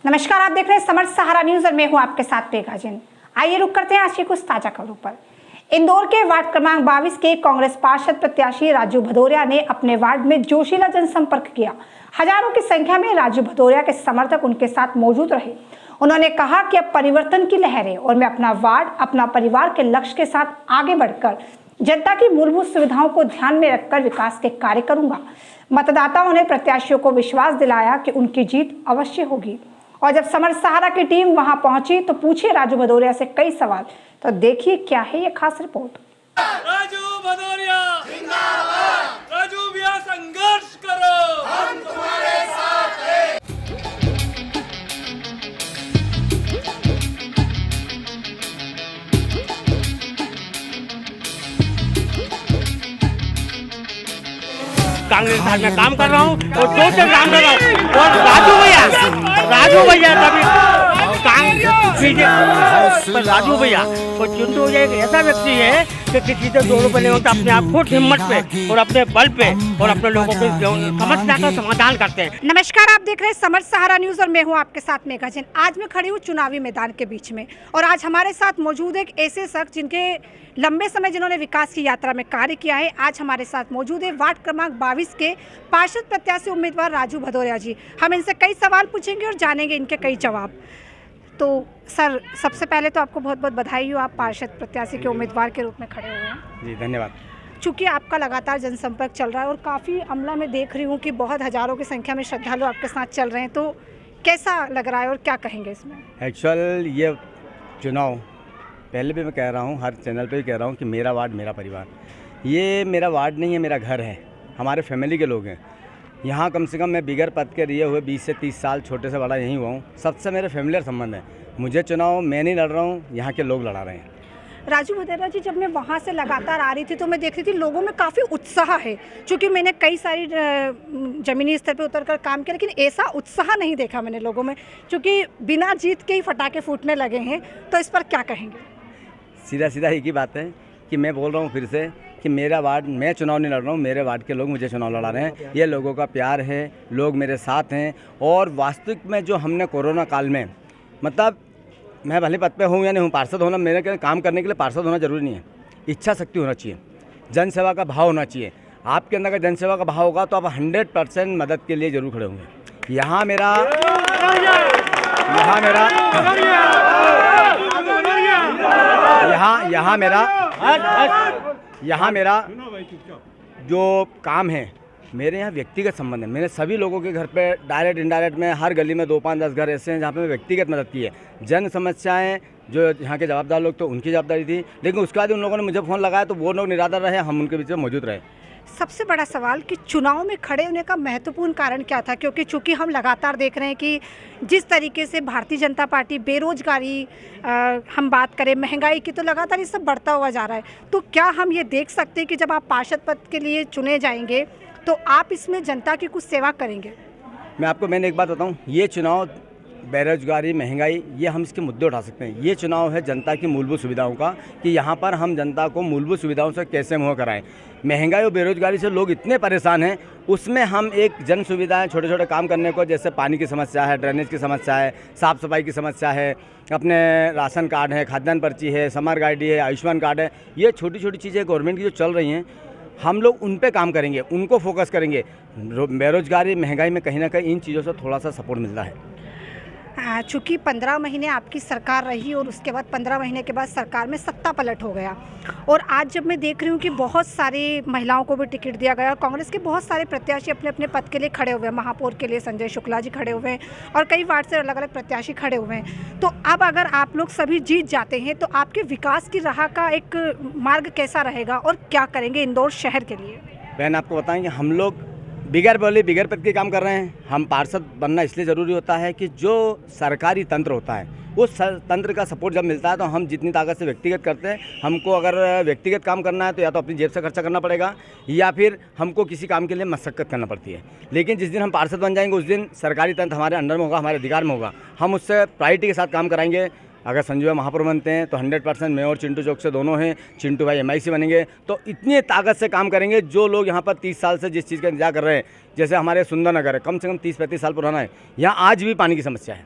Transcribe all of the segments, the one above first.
नमस्कार, आप देख रहे हैं समर्थ सहारा न्यूज और मैं हूं आपके साथ प्रियंका जैन। आइए रुक करते हैं आज की कुछ ताजा खबरों पर। इंदौर के वार्ड क्रमांक 22 के कांग्रेस पार्षद प्रत्याशी राजू भदौरिया ने अपने वार्ड में जोशीला जनसंपर्क किया। हजारों की संख्या में राजू भदौरिया के समर्थक उनके साथ मौजूद रहे। उन्होंने कहा कि अब परिवर्तन की लहर है और मैं अपना वार्ड, अपना परिवार के लक्ष्य के साथ आगे बढ़कर जनता की मूलभूत सुविधाओं को ध्यान में रखकर विकास के कार्य करूंगा। मतदाताओं ने प्रत्याशियों को विश्वास दिलाया कि उनकी जीत अवश्य होगी। और जब समर्थ सहारा की टीम वहां पहुंची तो पूछे राजू भदौरिया से कई सवाल। तो देखिए क्या है ये खास रिपोर्ट। राजू भदौरिया जिंदाबाद। राजू भैया संघर्ष करो, हम तुम्हारे साथ हैं। कांग्रेस पार्टी में काम कर रहा हूँ और टोटल काम कर रहा हूँ। और राजू भैया तभी राजू भैया और चिंटू भैया एक ऐसा व्यक्ति है कि किसी से 2 रुपये नहीं होता, अपने आप खुद हिम्मत पे और अपने बल पे और अपने लोगों की समस्या का समाधान करते हैं। नमस्कार, आप देख रहे हैं समर्थ सहारा न्यूज और मैं हूं आपके साथ मेघा जैन। आज मैं खड़ी हूं चुनावी मैदान के बीच में और आज हमारे साथ मौजूद एक ऐसे शख्स जिनके लंबे समय जिन्होंने विकास की यात्रा में कार्य किया है। आज हमारे साथ मौजूद है वार्ड क्रमांक 22 के पार्षद प्रत्याशी उम्मीदवार राजू भदौरिया जी। हम इनसे कई सवाल पूछेंगे और जानेंगे इनके कई जवाब। तो सर, सबसे पहले तो आपको बहुत बहुत बधाई हो, आप पार्षद प्रत्याशी के उम्मीदवार के रूप में खड़े हुए हैं। जी धन्यवाद। चूँकि आपका लगातार जनसंपर्क चल रहा है और काफ़ी अमला में देख रही हूँ कि बहुत हज़ारों की संख्या में श्रद्धालु आपके साथ चल रहे हैं, तो कैसा लग रहा है और क्या कहेंगे इसमें? एक्चुअल ये चुनाव पहले भी मैं कह रहा हूँ, हर चैनल पे भी कह रहा हूँ कि मेरा वार्ड मेरा परिवार। ये मेरा वार्ड नहीं है, मेरा घर है, हमारे फैमिली के लोग हैं। यहाँ कम से कम मैं बिगर पद के लिए हुए 20 से 30 साल छोटे से बड़ा यहीं हुआ हूँ। सबसे मेरे फैमिलियर संबंध है। मुझे चुनाव मैं नहीं लड़ रहा हूँ, यहाँ के लोग लड़ा रहे हैं। राजू भदौरिया जी, जब मैं वहाँ से लगातार आ रही थी तो मैं देख रही थी लोगों में काफ़ी उत्साह है। क्योंकि मैंने कई सारी ज़मीनी स्तर पे उतरकर काम किया, लेकिन ऐसा उत्साह नहीं देखा मैंने लोगों में, क्योंकि बिना जीत के ही फटाके फूटने लगे हैं। तो इस पर क्या कहेंगे? सीधा एक ही बात है कि मैं बोल रहा हूँ फिर से कि मेरा वार्ड, मैं चुनाव नहीं लड़ रहा हूँ, मेरे वार्ड के लोग मुझे चुनाव लड़ा रहे हैं। ये लोगों का प्यार है, लोग मेरे साथ हैं। और वास्तविक में जो हमने कोरोना काल में, मतलब मैं भले पद पे हूँ या नहीं हूँ, पार्षद होना मेरे काम करने के लिए पार्षद होना जरूरी नहीं है। इच्छा शक्ति होना चाहिए, जनसेवा का भाव होना चाहिए। आपके अंदर अगर जनसेवा का भाव होगा तो आप 100% मदद के लिए जरूर खड़े होंगे। यहाँ मेरा जो काम है, मेरे यहाँ व्यक्तिगत संबंध है। मैंने सभी लोगों के घर पे डायरेक्ट इनडायरेक्ट में हर गली में 2, 5, 10 घर ऐसे हैं जहाँ पे मैं व्यक्तिगत मदद की है। जन समस्याएं जो यहाँ के जवाबदार लोग तो उनकी जवाबदारी थी, लेकिन उसके बाद उन लोगों ने मुझे फ़ोन लगाया तो वो लोग निराधार रहे, हम उनके बीच में मौजूद रहे। सबसे बड़ा सवाल कि चुनाव में खड़े होने का महत्वपूर्ण कारण क्या था? क्योंकि चूंकि हम लगातार देख रहे हैं कि जिस तरीके से भारतीय जनता पार्टी बेरोजगारी, हम बात करें महंगाई की, तो लगातार ये सब बढ़ता हुआ जा रहा है। तो क्या हम ये देख सकते हैं कि जब आप पार्षद पद के लिए चुने जाएंगे तो आप इसमें जनता की कुछ सेवा करेंगे? मैंने एक बात बताऊँ, ये चुनाव बेरोजगारी, महंगाई, ये हम इसके मुद्दे उठा सकते हैं। ये चुनाव है जनता की मूलभूत सुविधाओं का, कि यहाँ पर हम जनता को मूलभूत सुविधाओं से कैसे मुँह कराएं। महंगाई और बेरोजगारी से लोग इतने परेशान हैं, उसमें हम एक जन सुविधाएं, छोटे छोटे काम करने को, जैसे पानी की समस्या है, ड्रेनेज की समस्या है, साफ़ सफाई की समस्या है, अपने राशन कार्ड है, खाद्यान्न पर्ची है, समर गाड़ी है, आयुष्मान कार्ड है, ये छोटी छोटी चीज़ें गवर्नमेंट की जो चल रही हैं, हम लोग उन पे काम करेंगे, उनको फोकस करेंगे। बेरोजगारी, महंगाई में कहीं ना कहीं इन चीज़ों से थोड़ा सा सपोर्ट मिलता है। चूँकि 15 महीने आपकी सरकार रही और उसके बाद 15 महीने के बाद सरकार में सत्ता पलट हो गया, और आज जब मैं देख रही हूँ कि बहुत सारी महिलाओं को भी टिकट दिया गया, कांग्रेस के बहुत सारे प्रत्याशी अपने अपने पद के लिए खड़े हुए हैं। महापौर के लिए संजय शुक्ला जी खड़े हुए हैं और कई वार्ड से अलग अलग प्रत्याशी खड़े हुए हैं। तो अब अगर आप लोग सभी जीत जाते हैं तो आपके विकास की राह का एक मार्ग कैसा रहेगा और क्या करेंगे इंदौर शहर के लिए? बहन, आपको बताएं कि हम लोग बिगर पद के काम कर रहे हैं। हम पार्षद बनना इसलिए ज़रूरी होता है कि जो सरकारी तंत्र होता है, उस तंत्र का सपोर्ट जब मिलता है तो हम जितनी ताकत से व्यक्तिगत करते हैं। हमको अगर व्यक्तिगत काम करना है तो या तो अपनी जेब से खर्चा करना पड़ेगा या फिर हमको किसी काम के लिए मशक्कत करना पड़ती है। लेकिन जिस दिन हम पार्षद बन जाएंगे उस दिन सरकारी तंत्र हमारे अंडर में होगा, हमारे अधिकार में होगा। हम उससे प्रायोरिटी के साथ काम कराएंगे। अगर संजय महापौर बनते हैं तो 100% मैं और चिंटू चौक से दोनों हैं, चिंटू भाई MIC बनेंगे तो इतनी ताकत से काम करेंगे। जो लोग यहाँ पर 30 साल से जिस चीज़ का इंतजार कर रहे हैं, जैसे हमारे सुंदर नगर है, कम से कम 30-35 साल पुराना है, यहाँ आज भी पानी की समस्या है।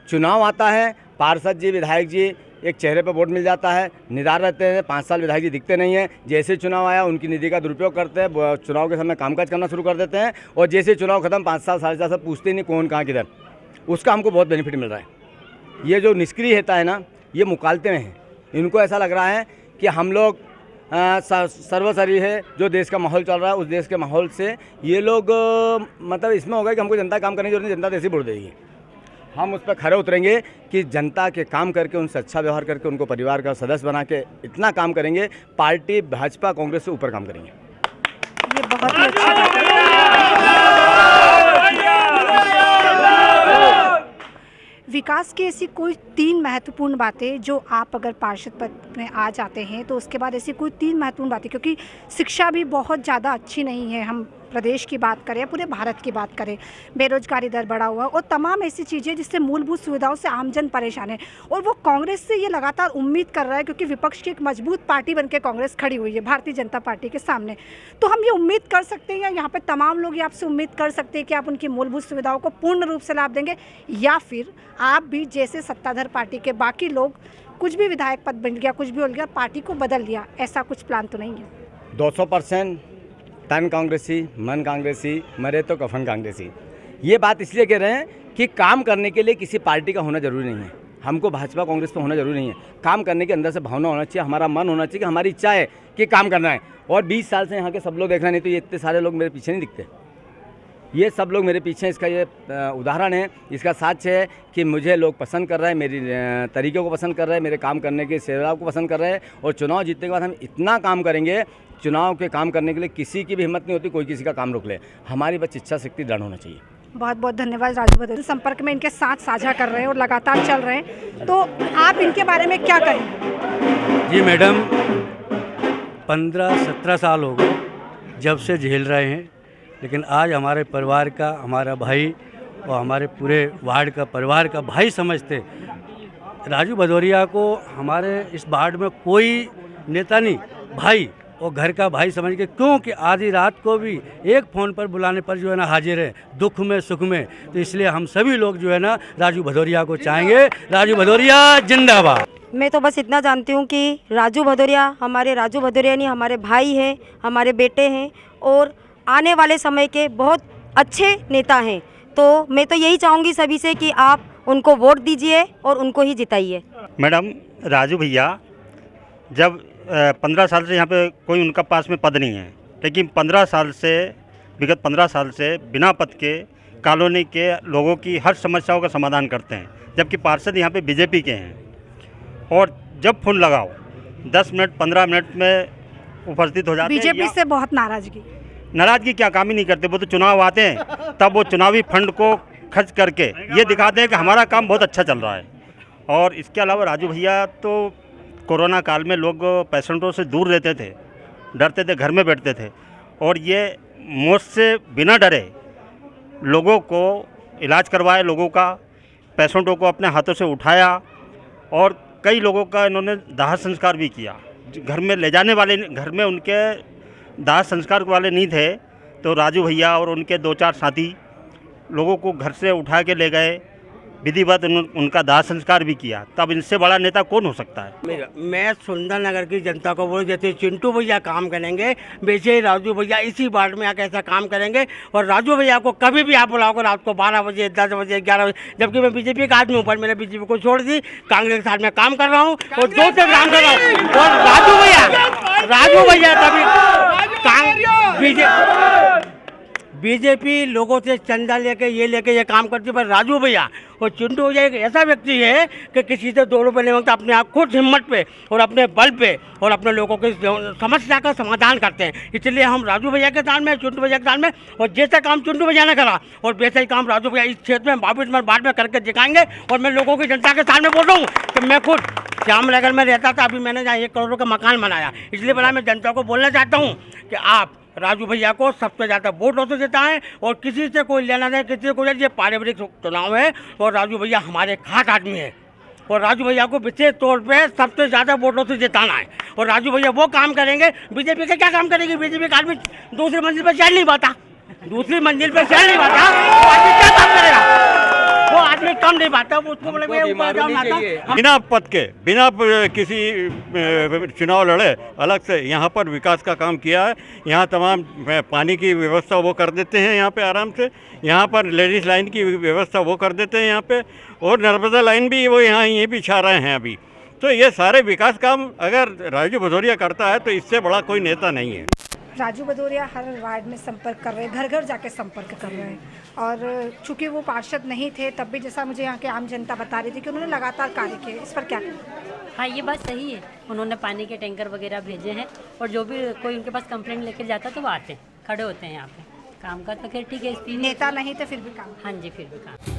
चुनाव आता है, पार्षद जी, विधायक जी एक चेहरे पर वोट मिल जाता है, निरार रहते हैं, 5 साल विधायक जी दिखते नहीं हैं। जैसे चुनाव आया उनकी निधि का दुरुपयोग करते हैं, चुनाव के समय कामकाज करना शुरू कर देते हैं, और जैसे चुनाव खत्म 5 साल, साढ़े 4 साल पूछते ही नहीं कौन कहाँ किधर। उसका हमको बहुत बेनिफिट मिल रहा है। ये जो निष्क्रियता है ना, ये मुकालते में है। इनको ऐसा लग रहा है कि हम लोग सर्वसरी है, जो देश का माहौल चल रहा है उस देश के माहौल से ये लोग मतलब इसमें होगा कि हमको जनता काम करने की जरूरत नहीं, जनता ऐसे ही वोट देगी। हम उस पर खड़े उतरेंगे कि जनता के काम करके, उनसे अच्छा व्यवहार करके, उनको परिवार का सदस्य बना के इतना काम करेंगे, पार्टी भाजपा कांग्रेस से ऊपर काम करेंगे। ये बहुत ही अच्छा बात है। विकास की ऐसी कोई 3 महत्वपूर्ण बातें जो आप अगर पार्षद पद में आ जाते हैं तो उसके बाद ऐसी कोई 3 महत्वपूर्ण बातें, क्योंकि शिक्षा भी बहुत ज़्यादा अच्छी नहीं है, हम प्रदेश की बात करें, पूरे भारत की बात करें, बेरोजगारी दर बढ़ा हुआ और तमाम ऐसी चीज़ें जिससे मूलभूत सुविधाओं से आमजन परेशान है। और वो कांग्रेस से ये लगातार उम्मीद कर रहा है, क्योंकि विपक्ष की एक मजबूत पार्टी बनकर कांग्रेस खड़ी हुई है भारतीय जनता पार्टी के सामने। तो हम ये उम्मीद कर सकते हैं, या यहाँ पर तमाम लोग ये आपसे उम्मीद कर सकते हैं कि आप उनकी मूलभूत सुविधाओं को पूर्ण रूप से लाभ देंगे, या फिर आप भी जैसे सत्ताधार पार्टी के बाकी लोग कुछ भी विधायक पद बन गया, कुछ भी हो गया, पार्टी को बदल दिया, ऐसा कुछ प्लान तो नहीं है? 200% तन कांग्रेसी, मन कांग्रेसी, मरे तो कफन कांग्रेसी। ये बात इसलिए कह रहे हैं कि काम करने के लिए किसी पार्टी का होना जरूरी नहीं है। हमको भाजपा कांग्रेस पे होना जरूरी नहीं है। काम करने के अंदर से भावना होना चाहिए, हमारा मन होना चाहिए कि हमारी इच्छा है कि काम करना है। और 20 साल से यहाँ के सब लोग देख रहे, नहीं तो ये इतने सारे लोग मेरे पीछे नहीं दिखते। ये सब लोग मेरे पीछे, इसका ये उदाहरण है, इसका साक्ष्य है कि मुझे लोग पसंद कर रहे हैं, मेरी तरीक़ों को पसंद कर रहे हैं, मेरे काम करने के सेवा को पसंद कर रहे हैं। और चुनाव जीतने के बाद हम इतना काम करेंगे, चुनाव के काम करने के लिए किसी की भी हिम्मत नहीं होती कोई किसी का काम रोक ले। हमारी बस इच्छा शक्ति दृढ़ होना चाहिए। बहुत बहुत धन्यवाद राजू भदौरिया, संपर्क में इनके साथ साझा कर रहे हैं और लगातार चल रहे हैं, तो आप इनके बारे में क्या कहेंगे? जी मैडम, 15-17 साल हो गए जब से झेल रहे हैं, लेकिन आज हमारे परिवार का, हमारा भाई और हमारे पूरे वार्ड का परिवार का भाई समझते राजू भदौरिया को। हमारे इस वार्ड में कोई नेता नहीं, भाई और घर का भाई समझ के, क्योंकि आधी रात को भी एक फ़ोन पर बुलाने पर जो है ना हाजिर है, दुख में सुख में। तो इसलिए हम सभी लोग जो है ना राजू भदौरिया को चाहेंगे। राजू भदौरिया जिंदाबाद। मैं तो बस इतना जानती हूँ कि राजू भदौरिया नहीं, हमारे भाई हैं, हमारे बेटे हैं और आने वाले समय के बहुत अच्छे नेता हैं। तो मैं तो यही चाहूँगी सभी से कि आप उनको वोट दीजिए और उनको ही जिताइए। मैडम, राजू भैया जब 15 साल से यहाँ पे कोई उनका पास में पद नहीं है, लेकिन विगत 15 साल से बिना पद के कॉलोनी के लोगों की हर समस्याओं का समाधान करते हैं, जबकि पार्षद यहाँ पे बीजेपी के हैं। और जब फोन लगाओ 10 मिनट 15 मिनट में उपस्थित हो जाते हैं। बीजेपी से बहुत नाराज़गी क्या, काम ही नहीं करते। वो तो चुनाव आते हैं तब वो चुनावी फंड को खर्च करके ये दिखाते हैं कि हमारा काम बहुत अच्छा चल रहा है। और इसके अलावा राजू भैया तो कोरोना काल में लोग पेशेंटों से दूर रहते थे, डरते थे, घर में बैठते थे, और ये मौत से बिना डरे लोगों को इलाज करवाए, लोगों का, पेशेंटों को अपने हाथों से उठाया, और कई लोगों का इन्होंने दाह संस्कार भी किया। घर में ले जाने वाले, घर में उनके दाह संस्कार वाले नहीं थे, तो राजू भैया और उनके 2-4 साथी लोगों को घर से उठा के ले गए, विधिवत उनका दाह संस्कार भी किया। तब इनसे बड़ा नेता कौन हो सकता है? मैं सुंदर नगर की जनता को बोलूँ, जैसे चिंटू भैया काम करेंगे वैसे ही राजू भैया इसी वार्ड में आकर ऐसा काम करेंगे। और राजू भैया को कभी भी आप बुलाओगे रात को 12 बजे, 10 बजे, 11 बजे, जबकि मैं बीजेपी का आदमी हूँ, पर मैंने बीजेपी को छोड़ दी, कांग्रेस के साथ में काम कर रहा हूँ और 2 से काम कर रहा हूँ। और राजू भैया तभी बीजेपी लोगों से चंदा लेके ये काम करती है, पर राजू भैया और चिंटू भैया एक ऐसा व्यक्ति है कि किसी से 2 रुपये नहीं मांगता, अपने आप खुद हिम्मत पे और अपने बल पे और अपने लोगों की समस्या का समाधान करते हैं। इसलिए हम राजू भैया के साथ में, चिंटू भैया के साथ में, और जैसा काम चिंटू भैया ने करा और वैसा ही काम राजू भैया इस क्षेत्र में 22 मिनट बाद में करके दिखाएंगे। और मैं लोगों की जनता के सामने बोल रहा हूँ कि मैं खुद श्यामनगर में रहता था, अभी मैंने जहाँ 1 करोड़ का मकान बनाया। इसलिए बड़ा मैं जनता को बोलना चाहता हूँ कि आप राजू भैया को सबसे ज़्यादा वोटों से जिताएं, और किसी से कोई लेना नहीं, किसी को ये पारिवारिक चुनाव है और राजू भैया हमारे खास आदमी है, और राजू भैया को विशेष तौर पे सबसे ज़्यादा वोटों से जिताना है। और राजू भैया वो काम करेंगे, बीजेपी का क्या काम करेगी? बीजेपी का आदमी दूसरी मंजिल पर चढ़ नहीं पाता, क्या काम करेगा? वो आदमी कम नहीं पाता, उसको बोले मैं ऊपर जाऊँ आता। बिना पद के, बिना किसी चुनाव लड़े अलग से यहाँ पर विकास का काम किया है। यहाँ तमाम पानी की व्यवस्था वो कर देते हैं यहाँ पे आराम से, यहाँ पर लेडीज लाइन की व्यवस्था वो कर देते हैं यहाँ पे, और नर्मदा लाइन भी वो यहाँ यहीं बिछा रहे हैं अभी। तो ये सारे विकास काम अगर राजू भदौरिया करता है तो इससे बड़ा कोई नेता नहीं है। राजू भदौरिया हर वार्ड में संपर्क कर रहे हैं, घर घर जाके संपर्क कर रहे हैं, और चूंकि वो पार्षद नहीं थे तब भी जैसा मुझे यहाँ के आम जनता बता रही थी कि उन्होंने लगातार कार्य किए, इस पर क्या कहें? हाँ, ये बात सही है। उन्होंने पानी के टैंकर वगैरह भेजे हैं, और जो भी कोई उनके पास कंप्लेंट लेकर जाता तो वो आते हैं, खड़े होते हैं यहाँ पे। काम का तो खैर ठीक है, नेता नहीं थे फिर भी काम। हाँ जी, फिर भी काम।